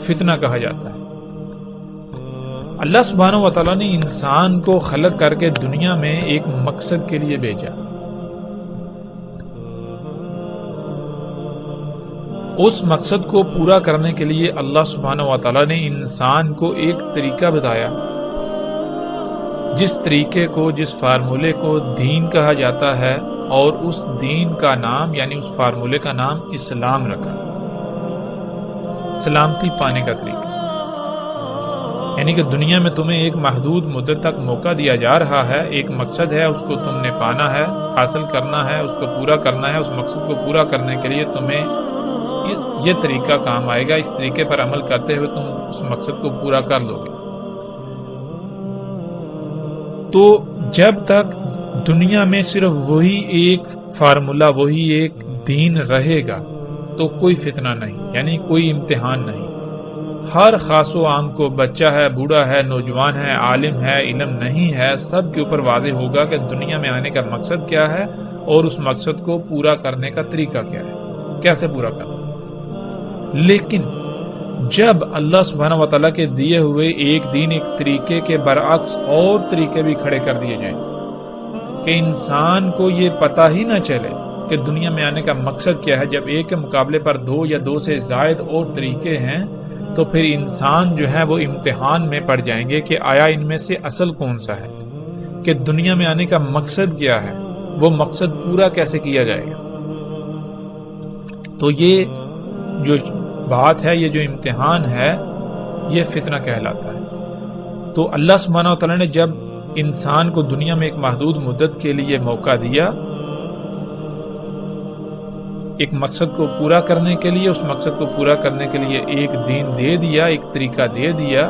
فتنہ کہا جاتا ہے۔ اللہ سبحانہ و تعالیٰ نے انسان کو خلق کر کے دنیا میں ایک مقصد کے لیے بھیجا۔ اس مقصد کو پورا کرنے کے لیے اللہ سبحانہ و تعالیٰ نے انسان کو ایک طریقہ بتایا، جس طریقے کو، جس فارمولے کو دین کہا جاتا ہے، اور اس دین کا نام یعنی اس فارمولے کا نام اسلام رکھا، سلامتی پانے کا طریقہ۔ یعنی کہ دنیا میں تمہیں ایک محدود مدت تک موقع دیا جا رہا ہے، ایک مقصد ہے، اس کو تم نے پانا ہے، حاصل کرنا ہے، اس کو پورا کرنا ہے۔ اس مقصد کو پورا کرنے کے لیے تمہیں یہ طریقہ کام آئے گا، اس طریقے پر عمل کرتے ہوئے تم اس مقصد کو پورا کر لو گے۔ تو جب تک دنیا میں صرف وہی ایک فارمولا، وہی ایک دین رہے گا تو کوئی فتنہ نہیں، یعنی کوئی امتحان نہیں۔ ہر خاص و عام کو، بچہ ہے، بوڑھا ہے، نوجوان ہے، عالم ہے، علم نہیں ہے، سب کے اوپر واضح ہوگا کہ دنیا میں آنے کا مقصد کیا ہے اور اس مقصد کو پورا کرنے کا طریقہ کیا ہے، کیسے پورا کرنا۔ لیکن جب اللہ سبحانہ و تعالیٰ کے دیے ہوئے ایک دین، ایک طریقے کے برعکس اور طریقے بھی کھڑے کر دیے جائیں کہ انسان کو یہ پتہ ہی نہ چلے کہ دنیا میں آنے کا مقصد کیا ہے، جب ایک کے مقابلے پر دو یا دو سے زائد اور طریقے ہیں تو پھر انسان جو ہے وہ امتحان میں پڑ جائیں گے کہ آیا ان میں سے اصل کون سا ہے، کہ دنیا میں آنے کا مقصد کیا ہے، وہ مقصد پورا کیسے کیا جائے گا۔ تو یہ جو بات ہے، یہ جو امتحان ہے، یہ فتنہ کہلاتا ہے۔ تو اللہ سبحانہ و تعالیٰ نے جب انسان کو دنیا میں ایک محدود مدت کے لیے موقع دیا، ایک مقصد کو پورا کرنے کے لیے، اس مقصد کو پورا کرنے کے لیے ایک دین دے دیا، ایک طریقہ دے دیا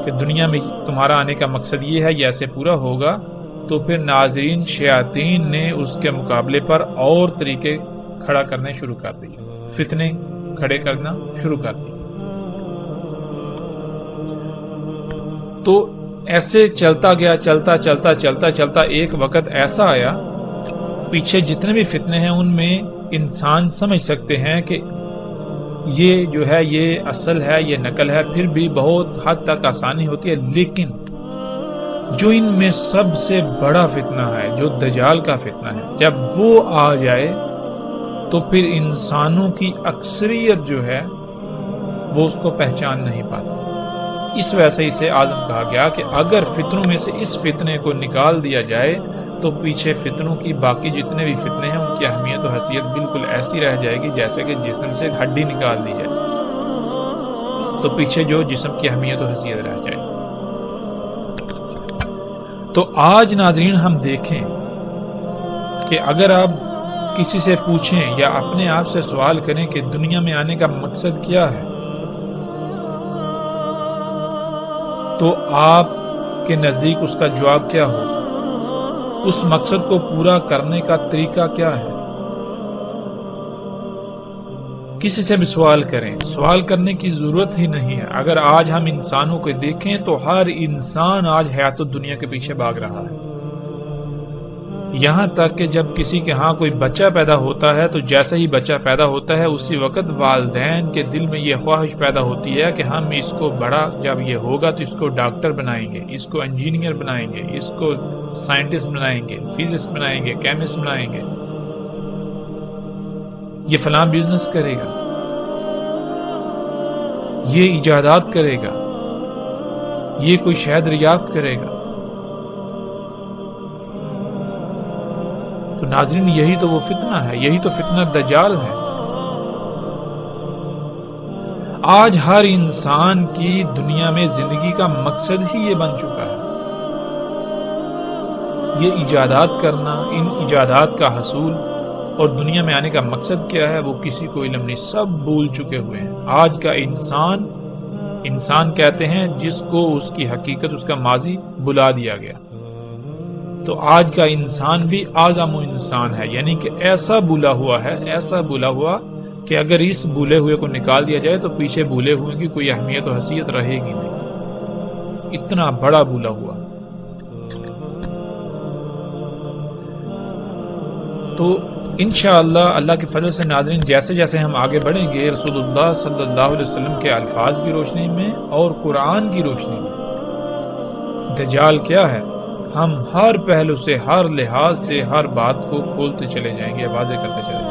کہ دنیا میں تمہارا آنے کا مقصد یہ ہے، یہ ایسے پورا ہوگا، تو پھر ناظرین شیاطین نے اس کے مقابلے پر اور طریقے کھڑا کرنے شروع کر دیے، فتنے کھڑے کرنا شروع کر دیے۔ تو ایسے چلتا گیا، چلتا ایک وقت ایسا آیا، پیچھے جتنے بھی فتنے ہیں ان میں انسان سمجھ سکتے ہیں کہ یہ جو ہے یہ اصل ہے، یہ نقل ہے، پھر بھی بہت حد تک آسانی ہوتی ہے۔ لیکن جو ان میں سب سے بڑا فتنہ ہے، جو دجال کا فتنہ ہے، جب وہ آ جائے تو پھر انسانوں کی اکثریت جو ہے وہ اس کو پہچان نہیں پاتی۔ اس وجہ سے اسے اعظم کہا گیا کہ اگر فتنوں میں سے اس فتنے کو نکال دیا جائے تو پیچھے فتنوں کی باقی جتنے بھی فتنے ہیں ان کی اہمیت و حیثیت بالکل ایسی رہ جائے گی جیسے کہ جسم سے ہڈی نکال دی جائے تو پیچھے جو جسم کی اہمیت و حیثیت رہ جائے۔ تو آج ناظرین ہم دیکھیں کہ اگر آپ کسی سے پوچھیں یا اپنے آپ سے سوال کریں کہ دنیا میں آنے کا مقصد کیا ہے، تو آپ کے نزدیک اس کا جواب کیا ہوگا؟ اس مقصد کو پورا کرنے کا طریقہ کیا ہے؟ کسی سے بھی سوال کریں، سوال کرنے کی ضرورت ہی نہیں ہے۔ اگر آج ہم انسانوں کو دیکھیں تو ہر انسان آج حیات الدنیا کے پیچھے بھاگ رہا ہے۔ یہاں تک کہ جب کسی کے ہاں کوئی بچہ پیدا ہوتا ہے تو جیسے ہی بچہ پیدا ہوتا ہے اسی وقت والدین کے دل میں یہ خواہش پیدا ہوتی ہے کہ ہم اس کو بڑا جب یہ ہوگا تو اس کو ڈاکٹر بنائیں گے، اس کو انجینئر بنائیں گے، اس کو سائنٹسٹ بنائیں گے، فزسٹ بنائیں گے، کیمسٹ بنائیں گے، یہ فلاں بزنس کرے گا، یہ ایجادات کرے گا، یہ کوئی شہد دریافت کرے گا۔ تو ناظرین یہی تو وہ فتنہ ہے، یہی تو فتنہ دجال ہے۔ آج ہر انسان کی دنیا میں زندگی کا مقصد ہی یہ بن چکا ہے، یہ ایجادات کرنا، ان ایجادات کا حصول، اور دنیا میں آنے کا مقصد کیا ہے وہ کسی کو علم نہیں، سب بھول چکے ہوئے ہیں۔ آج کا انسان کہتے ہیں جس کو اس کی حقیقت، اس کا ماضی بلا دیا گیا۔ تو آج کا انسان بھی اعظم انسان ہے، یعنی کہ ایسا بھولا ہوا ہے، ایسا بھولا ہوا کہ اگر اس بھولے ہوئے کو نکال دیا جائے تو پیچھے بھولے ہوئے کی کوئی اہمیت و حیثیت رہے گی نہیں، اتنا بڑا بھولا ہوا۔ تو انشاءاللہ اللہ کے فضل سے ناظرین جیسے جیسے ہم آگے بڑھیں گے رسول اللہ صلی اللہ علیہ وسلم کے الفاظ کی روشنی میں اور قرآن کی روشنی میں دجال کیا ہے ہم ہر پہلو سے ہر لحاظ سے ہر بات کو کھولتے چلے جائیں گے، واضح کرتے چلے جائیں گے۔